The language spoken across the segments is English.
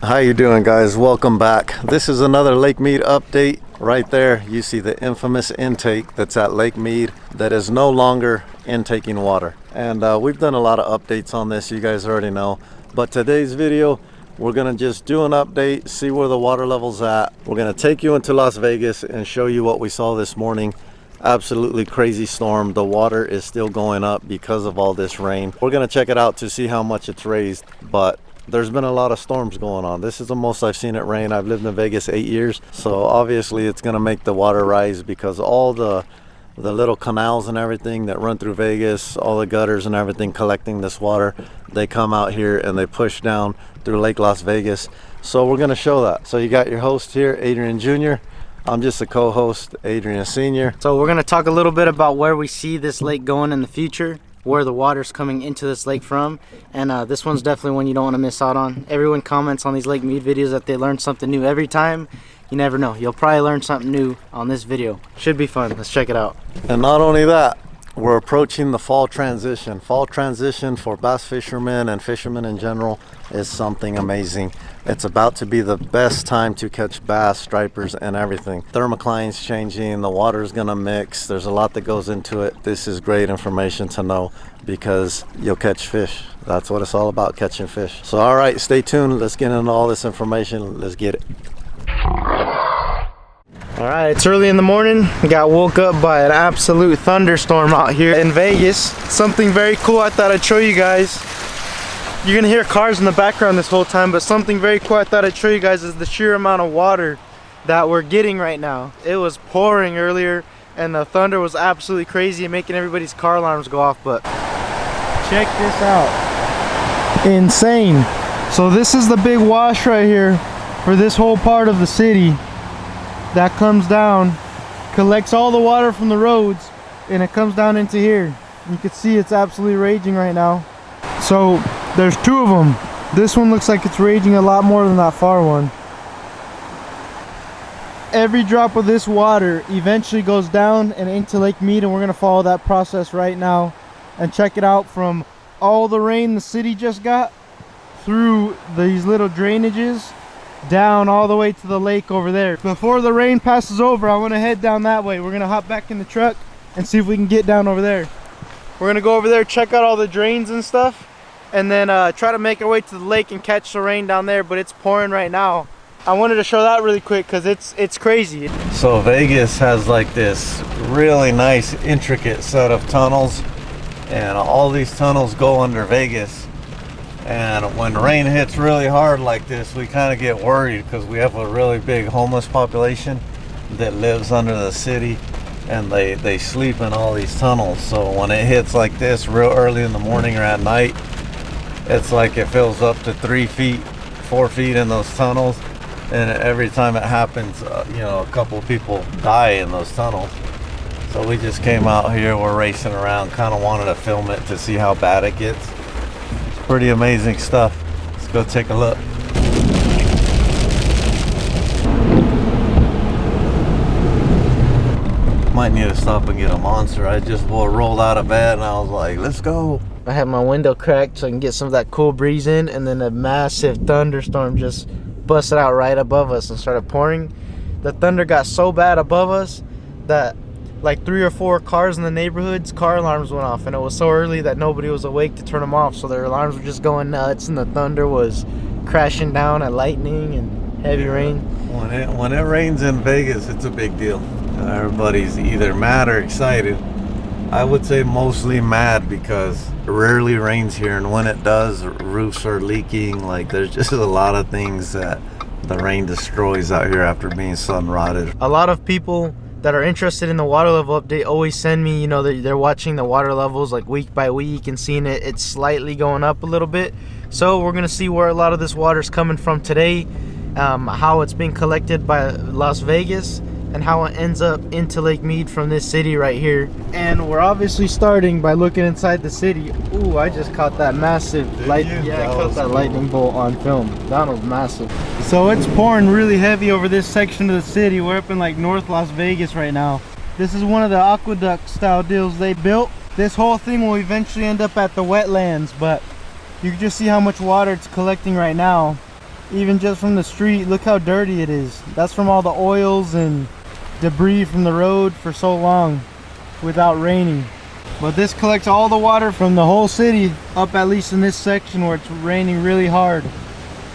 How you doing, guys? Welcome back. This is another Lake Mead update. Right there you see the infamous intake that's at Lake Mead that is no longer intaking water, and we've done a lot of updates on this, you guys already know, but today's video we're gonna just do an update, see where the water level's at. We're gonna take you into Las Vegas and show you what we saw this morning. Absolutely crazy storm. The water is still going up because of all this rain. We're gonna check it out to see how much it's raised, but there's been a lot of storms going on. This is the most I've seen it rain. I've lived in Vegas 8 years, so obviously it's gonna make the water rise because all the little canals and everything that run through Vegas, all the gutters and everything collecting this water, they come out here and they push down through Lake Las Vegas. So we're gonna show that. So you got your host here, Adrian Jr. I'm just a co-host, Adrian Sr. So we're gonna talk a little bit about where we see this lake going in the future, where the water's coming into this lake from, and this one's definitely one you don't want to miss out on. Everyone comments on these Lake Mead videos that they learn something new every time. You never know, you'll probably learn something new on this video. Should be fun. Let's check it out. And not only that, we're approaching the fall transition. Fall transition for bass fishermen and fishermen in general is something amazing. It's about to be the best time to catch bass, stripers, and everything. Thermocline's changing, the water's gonna mix. There's a lot that goes into it. This is great information to know because you'll catch fish. That's what it's all about, catching fish. So all right, stay tuned. Let's get into all this information. Let's get it. All right, it's early in the morning. Got woke up by an absolute thunderstorm out here in Vegas. Something very cool I thought I'd show you guys. You're gonna hear cars in the background this whole time, but something very cool I thought I'd show you guys is the sheer amount of water that we're getting right now. It was pouring earlier and the thunder was absolutely crazy and making everybody's car alarms go off, but check this out. Insane. So this is the big wash right here for this whole part of the city that comes down, collects all the water from the roads, and it comes down into here. You can see it's absolutely raging right now. So there's two of them. This one looks like it's raging a lot more than that far one. Every drop of this water eventually goes down and into Lake Mead, and we're gonna follow that process right now and check it out from all the rain the city just got through these little drainages down all the way to the lake over there. Before the rain passes over, I want to head down that way. We're gonna hop back in the truck and see if we can get down over there. We're gonna go over there, check out all the drains and stuff, and then try to make our way to the lake and catch the rain down there, but it's pouring right now. I wanted to show that really quick because it's crazy. So Vegas has like this really nice intricate set of tunnels, and all these tunnels go under Vegas. And when rain hits really hard like this, we kind of get worried because we have a really big homeless population that lives under the city, and they sleep in all these tunnels. So when it hits like this real early in the morning or at night, it's like it fills up to 3 feet, 4 feet in those tunnels. And every time it happens, you know, a couple people die in those tunnels. So we just came out here, we're racing around, kind of wanted to film it to see how bad it gets. Pretty amazing stuff. Let's go take a look. Might need to stop and get a monster. I just rolled out of bed and I was like, let's go. I had my window cracked so I can get some of that cool breeze in, and then a massive thunderstorm just busted out right above us and started pouring. The thunder got so bad above us that like 3 or 4 cars in the neighborhood's car alarms went off, and it was so early that nobody was awake to turn them off, so their alarms were just going nuts, and the thunder was crashing down at lightning and heavy rain. When it rains in Vegas, it's a big deal. Everybody's either mad or excited. I would say mostly mad because it rarely rains here, and when it does, roofs are leaking. Like, there's just a lot of things that the rain destroys out here after being sun rotted. A lot of people that are interested in the water level update always send me, you know, they're watching the water levels like week by week and seeing it's slightly going up a little bit. So we're gonna see where a lot of this water is coming from today, how it's being collected by Las Vegas, and how it ends up into Lake Mead from this city right here. And we're obviously starting by looking inside the city. Ooh, I just caught that massive lightning. Yeah, I caught that lightning bolt on film. That was massive. So it's pouring really heavy over this section of the city. We're up in like North Las Vegas right now. This is one of the aqueduct style deals they built. This whole thing will eventually end up at the wetlands, but you can just see how much water it's collecting right now. Even just from the street, look how dirty it is. That's from all the oils and debris from the road for so long without raining. But this collects all the water from the whole city up, at least in this section where it's raining really hard.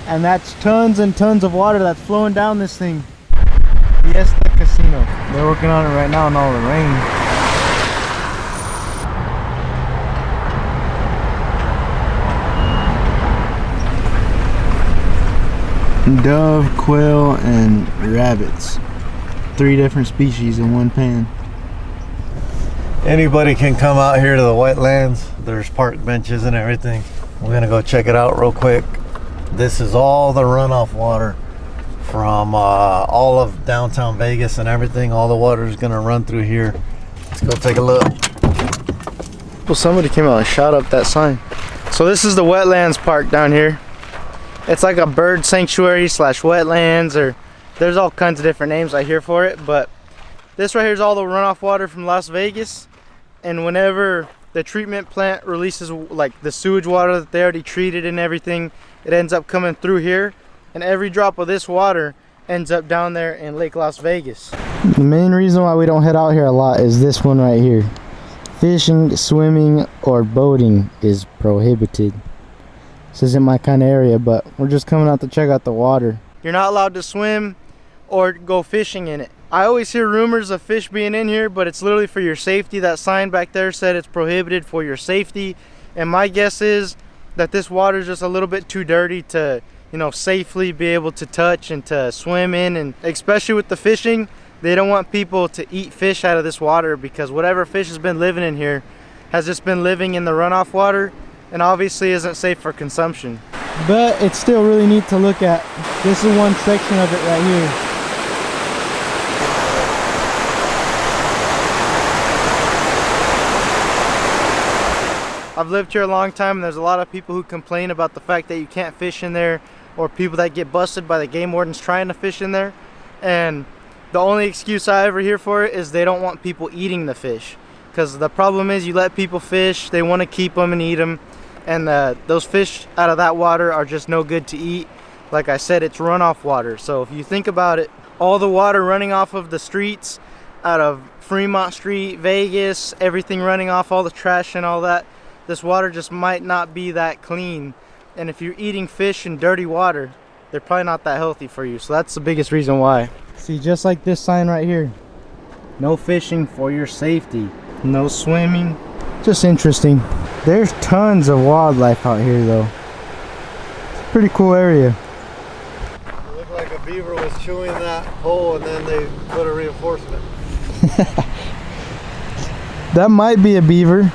And that's tons and tons of water that's flowing down this thing. Fiesta Casino. They're working on it right now in all the rain. Dove, quail, and rabbits. 3 different species in one pan. Anybody can come out here to the wetlands. There's park benches and everything. We're gonna go check it out real quick. This is all the runoff water from all of downtown Vegas and everything. All the water is gonna run through here. Let's go take a look. Well, somebody came out and shot up that sign. So this is the Wetlands Park down here. It's like a bird sanctuary slash wetlands, or there's all kinds of different names I hear for it, but this right here is all the runoff water from Las Vegas. And whenever the treatment plant releases like the sewage water that they already treated and everything, it ends up coming through here, and every drop of this water ends up down there in Lake Las Vegas. The main reason why we don't head out here a lot is this one right here. Fishing, swimming, or boating is prohibited. This isn't my kind of area, but we're just coming out to check out the water. You're not allowed to swim or go fishing in it. I always hear rumors of fish being in here, but it's literally for your safety. That sign back there said it's prohibited for your safety. And my guess is that this water is just a little bit too dirty to, you know, safely be able to touch and to swim in. And especially with the fishing, they don't want people to eat fish out of this water, because whatever fish has been living in here has just been living in the runoff water, and obviously isn't safe for consumption. But it's still really neat to look at. This is one section of it right here. I've lived here a long time, and there's a lot of people who complain about the fact that you can't fish in there, or people that get busted by the game wardens trying to fish in there. And the only excuse I ever hear for it is they don't want people eating the fish. Because the problem is, you let people fish, they want to keep them and eat them, and those fish out of that water are just no good to eat. Like I said, it's runoff water. So if you think about it, all the water running off of the streets out of Fremont Street, Vegas, everything running off, all the trash and all that, this water just might not be that clean. And if you're eating fish in dirty water, they're probably not that healthy for you. So that's the biggest reason why. See, just like this sign right here, no fishing for your safety, no swimming. Just interesting. There's tons of wildlife out here though. It's a pretty cool area. It looked like a beaver was chewing that hole, and then they put a reinforcement. That might be a beaver.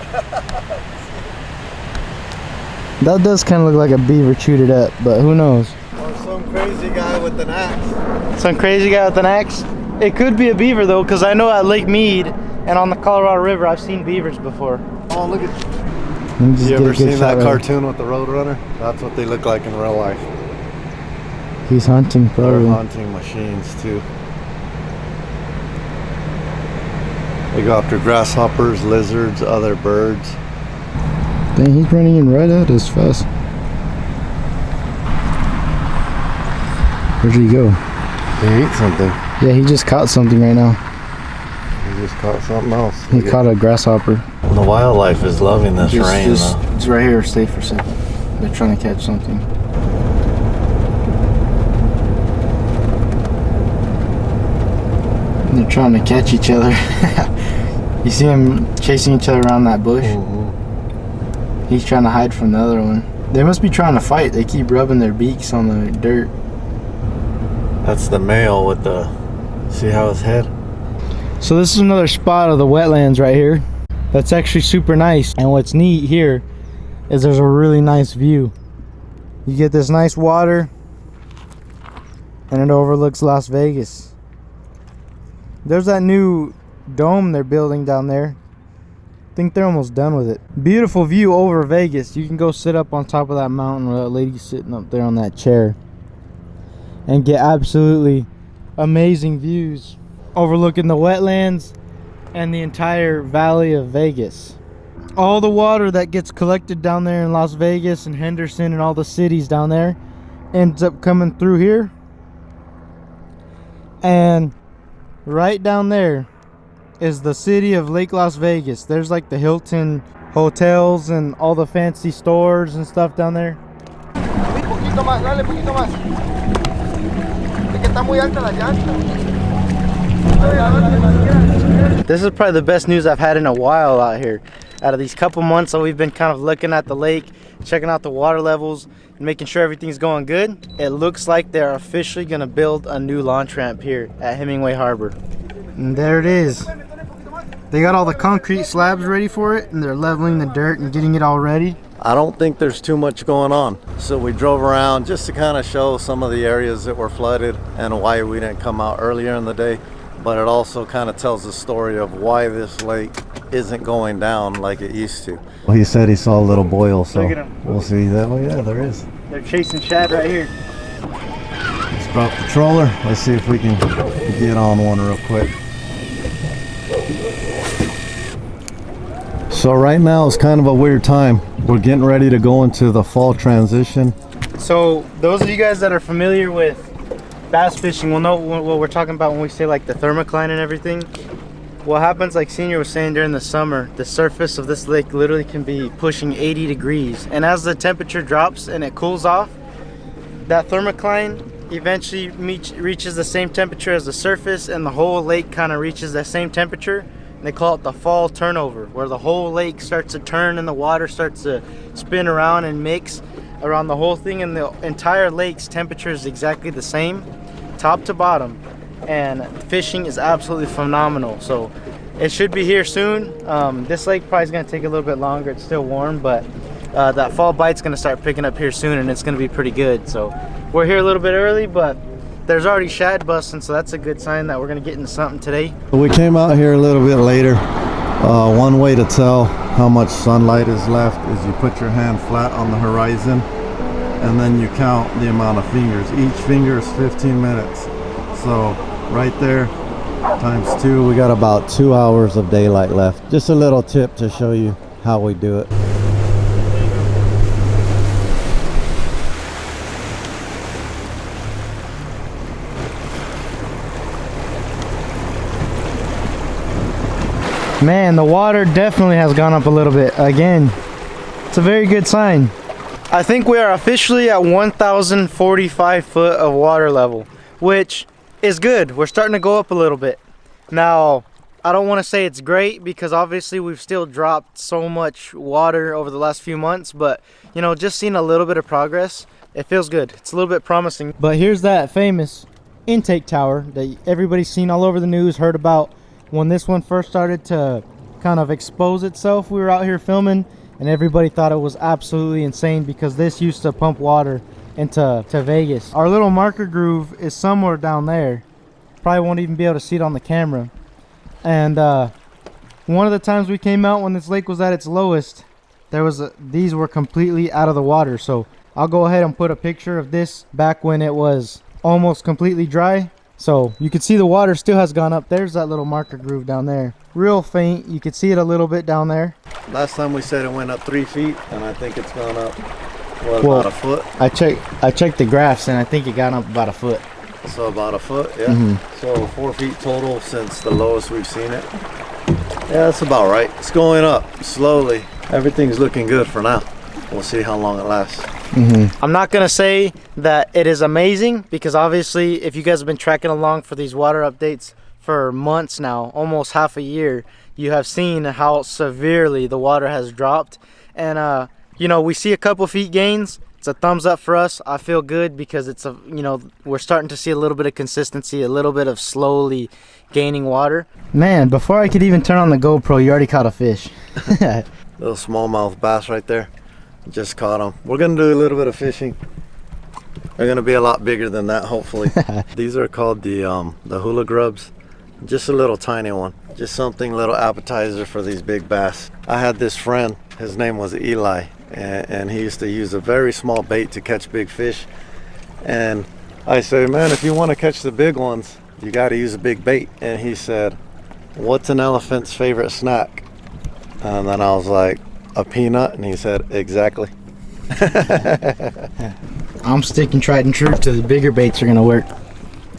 That does kind of look like a beaver chewed it up, but who knows? Or some crazy guy with an axe. Some crazy guy with an axe? It could be a beaver though, because I know at Lake Mead and on the Colorado River I've seen beavers before. Oh, look at you ever seen that cartoon with the Roadrunner? That's what they look like in real life. He's hunting probably. They're hunting machines too. They go after grasshoppers, lizards, other birds. Dang, he's running in right at us fast. Where'd he go? He ate something. Yeah, he just caught something right now. He just caught something else. He caught a grasshopper. The wildlife is loving this rain though. It's right here, stay for a second. They're trying to catch something. They're trying to catch each other. You see them chasing each other around that bush? Mm-hmm. He's trying to hide from the other one. They must be trying to fight. They keep rubbing their beaks on the dirt. That's the male with the, see how his head? So this is another spot of the wetlands right here. That's actually super nice. And what's neat here is there's a really nice view. You get this nice water and it overlooks Las Vegas. There's that new dome they're building down there. I think they're almost done with it. Beautiful view over Vegas. You can go sit up on top of that mountain where that lady's sitting up there on that chair and get absolutely amazing views overlooking the wetlands and the entire valley of Vegas. All the water that gets collected down there in Las Vegas and Henderson and all the cities down there ends up coming through here. And right down there is the city of Lake Las Vegas. There's like the Hilton hotels and all the fancy stores and stuff down there. This is probably the best news I've had in a while out here. Out of these couple months that we've been kind of looking at the lake, checking out the water levels, and making sure everything's going good, it looks like they're officially going to build a new launch ramp here at Hemingway Harbor. And there it is. They got all the concrete slabs ready for it, and they're leveling the dirt and getting it all ready. I don't think there's too much going on. So we drove around just to kind of show some of the areas that were flooded and why we didn't come out earlier in the day. But it also kind of tells the story of why this lake isn't going down like it used to. Well, he said he saw a little boil, so we'll see that. Oh yeah, there is. They're chasing shad right here. Let's drop the trawler. Let's see if we can get on one real quick. So right now it's kind of a weird time. We're getting ready to go into the fall transition. So those of you guys that are familiar with bass fishing will know what we're talking about when we say like the thermocline and everything. What happens, like Senior was saying, during the summer, the surface of this lake literally can be pushing 80 degrees. And as the temperature drops and it cools off, that thermocline eventually reaches the same temperature as the surface, and the whole lake kind of reaches that same temperature. And they call it the fall turnover, where the whole lake starts to turn and the water starts to spin around and mix around the whole thing, and the entire lake's temperature is exactly the same, top to bottom. And fishing is absolutely phenomenal. So it should be here soon. This lake probably is going to take a little bit longer. It's still warm, but that fall bite's going to start picking up here soon, and it's going to be pretty good. So we're here a little bit early, but there's already shad busting, so that's a good sign that we're going to get into something today. We came out here a little bit later. One way to tell how much sunlight is left is you put your hand flat on the horizon, and then you count the amount of fingers. Each finger is 15 minutes. So right there, times 2, we got about 2 hours of daylight left. Just a little tip to show you how we do it. Man, the water definitely has gone up a little bit. Again, it's a very good sign. I think we are officially at 1,045 foot of water level, which is good. We're starting to go up a little bit. Now, I don't want to say it's great because obviously we've still dropped so much water over the last few months, but you know, just seeing a little bit of progress, it feels good. It's a little bit promising. But here's that famous intake tower that everybody's seen all over the news, heard about. When this one first started to kind of expose itself, we were out here filming and everybody thought it was absolutely insane because this used to pump water into Vegas. Our little marker groove is somewhere down there. Probably won't even be able to see it on the camera. And one of the times we came out when this lake was at its lowest, these were completely out of the water. So I'll go ahead and put a picture of this back when it was almost completely dry. So you can see the water still has gone up. There's that little marker groove down there. Real faint. You can see it a little bit down there. Last time we said it went up 3 feet, and I think it's gone up, what, about a foot? I checked the graphs, and I think it got up about a foot. So about a foot, yeah. So 4 feet total since the lowest we've seen it. Yeah, that's about right. It's going up slowly. Everything's looking good for now. We'll see how long it lasts. I'm not gonna say that it is amazing because obviously if you guys have been tracking along for these water updates for months now, almost half a year, you have seen how severely the water has dropped. And you know, we see a couple feet gains. It's a thumbs up for us. I feel good because it's a, you know, we're starting to see a little bit of consistency, a little bit of slowly gaining water. Man, before I could even turn on the GoPro, you already caught a fish. Little smallmouth bass right there. Just caught them. We're gonna do a little bit of fishing. They're gonna be a lot bigger than that, hopefully. These are called the hula grubs. Just a little tiny one. Just something, little appetizer for these big bass. I had this friend, his name was Eli, and he used to use a very small bait to catch big fish. And I said, man, if you want to catch the big ones, you got to use a big bait. And he said, what's an elephant's favorite snack? And then I was like, a peanut. And he said, exactly. I'm sticking tried and true to the bigger baits are gonna work.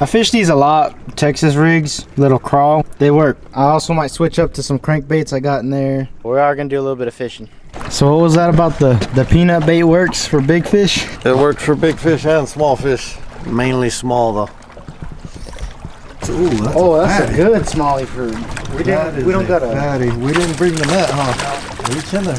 I fish these a lot. Texas rigs, little crawl, they work. I also might switch up to some crankbaits I got in there. We are gonna do a little bit of fishing. So what was that about the peanut bait works for big fish? It works for big fish and small fish. Mainly small though. Ooh, that's a good smallie for. We don't got a fatty. We didn't bring the net, huh? Reach in there.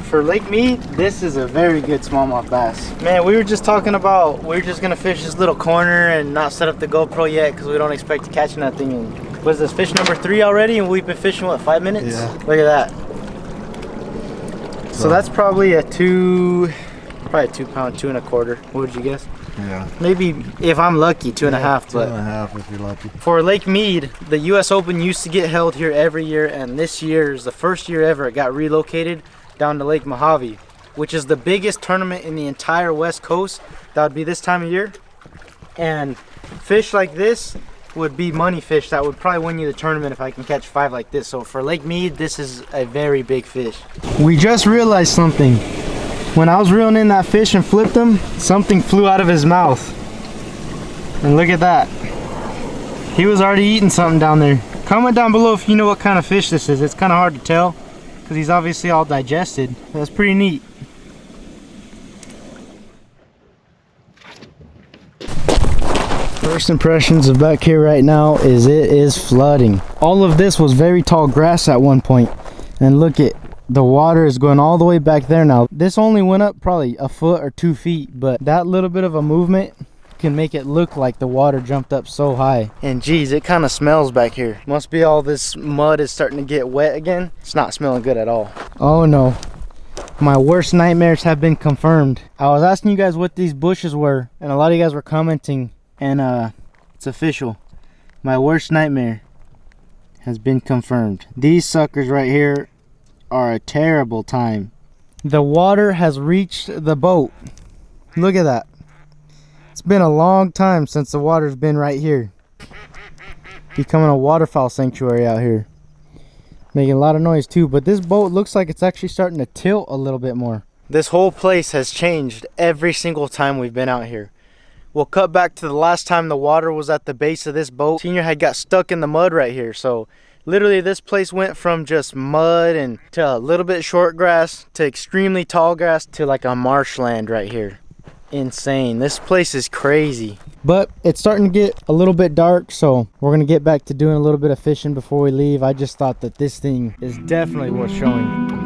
For Lake Mead, this is a very good smallmouth bass. Man, we were just talking about we're just gonna fish this little corner and not set up the GoPro yet because we don't expect to catch nothing. And was this fish number 3 already? And we've been fishing what, 5 minutes? Yeah. Look at that. So that's probably a 2 pound, 2 1/4. What would you guess? Yeah. Maybe if I'm lucky, 2.5. But 2.5 if you're lucky. for Lake Mead, the U.S. Open used to get held here every year, and this year is the first year ever it got relocated down to Lake Mojave, which is the biggest tournament in the entire West Coast. That would be this time of year. And fish like this would be money fish that would probably win you the tournament if I can catch 5 like this. So for Lake Mead, this is a very big fish. We just realized something. When I was reeling in that fish and flipped him, something flew out of his mouth. And look at that. He was already eating something down there. Comment down below if you know what kind of fish this is. It's kind of hard to tell because he's obviously all digested. That's pretty neat. First impressions of back here right now is it is flooding. All of this was very tall grass at one point, and look at the water is going all the way back there now. This only went up probably a foot or 2 feet, but that little bit of a movement can make it look like the water jumped up so high. And geez, it kind of smells back here. Must be all this mud is starting to get wet again. It's not smelling good at all. Oh no, my worst nightmares have been confirmed. I was asking you guys what these bushes were, and a lot of you guys were commenting, and it's official. My worst nightmare has been confirmed. These suckers right here are a terrible time. The water has reached the boat. Look at that. It's been a long time since the water's been right here. Becoming a waterfowl sanctuary out here. Making a lot of noise too, but this boat looks like it's actually starting to tilt a little bit more. This whole place has changed every single time we've been out here. We'll cut back to the last time the water was at the base of this boat. Senior had got stuck in the mud right here, so literally this place went from just mud and to a little bit short grass to extremely tall grass to like a marshland right here. Insane. This place is crazy. But it's starting to get a little bit dark, so we're gonna get back to doing a little bit of fishing before we leave. I just thought that this thing is definitely worth showing.